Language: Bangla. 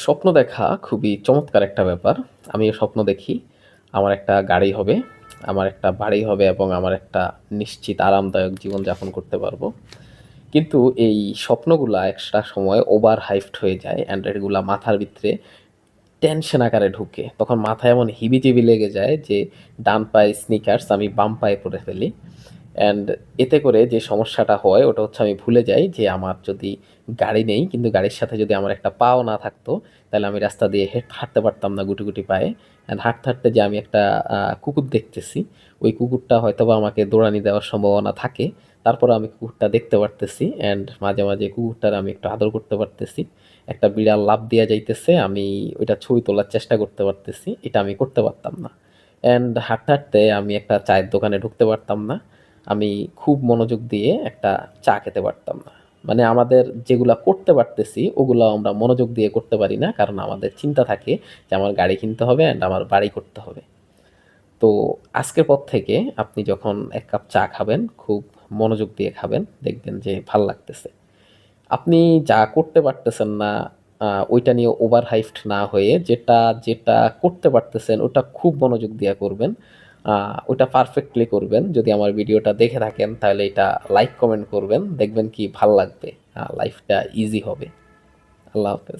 স্বপ্ন দেখা খুবই চমৎকার একটা ব্যাপার। আমিও স্বপ্ন দেখি। আমার একটা গাড়ি হবে, আমার একটা বাড়ি হবে এবং আমার একটা নিশ্চিত আরামদায়ক জীবনযাপন করতে পারবো। কিন্তু এই স্বপ্নগুলা একটা সময় ওভার হাইপড হয়ে যায় অ্যান্ড এগুলা মাথার ভিতরে টেনশন আকারে ঢুকে। তখন মাথায় এমন হিবিজিবি লেগে যায় যে ডান পায়ে স্নিকার্স আমি বাম পায়ে পরে ফেলি। অ্যান্ড এতে করে যে সমস্যাটা হয় ওটা হচ্ছে আমি ভুলে যাই যে আমার যদি গাড়ি নেই কিন্তু গাড়ির সাথে যদি আমার একটা পাও না থাকতো তাহলে আমি রাস্তা দিয়ে হাঁটতে পারতাম না গুটি গুটি পায়ে। অ্যান্ড হাঁটতে হাঁটতে যে আমি একটা কুকুর দেখতেছি, ওই কুকুরটা হয়তো বা আমাকে দৌড়ানি দেওয়ার সম্ভাবনা থাকে। তারপর আমি কুকুরটা দেখতে পারতেছি অ্যান্ড মাঝে মাঝে কুকুরটার আমি একটু আদর করতে পারতেছি। একটা বিড়াল লাফ দিয়া যাইতেছে, আমি ওইটা ছবি তোলার চেষ্টা করতে পারতেছি, এটা আমি করতে পারতাম না। অ্যান্ড হাঁটতে হাঁটতে আমি একটা চায়ের দোকানে ঢুকতে পারতাম না, আমি খুব মনোযোগ দিয়ে একটা চা খেতে পারতাম না। মানে আমাদের যেগুলা করতে পারতেছি ওগুলো আমরা মনোযোগ দিয়ে করতে পারি না, কারণ আমাদের চিন্তা থাকে যে আমার গাড়ি কিনতে হবে অ্যান্ড আমার বাড়ি করতে হবে। তো আজকের পর থেকে আপনি যখন এক কাপ চা খাবেন খুব মনোযোগ দিয়ে খাবেন, দেখবেন যে ভাল লাগতেছে। আপনি যা করতে পারতেছেন না ওইটা নিয়ে ওভার হাইপড না হয়ে যেটা যেটা করতে পারতেছেন ওটা খুব মনোযোগ দিয়ে করবেন। ওটা পারফেক্টলি করবেন। যদি আমার ভিডিওটা দেখে থাকেন তাহলে এটা লাইক কমেন্ট করবেন, দেখবেন কি ভাল লাগবে, লাইফটা ইজি হবে। আল্লাহ হাফেজ।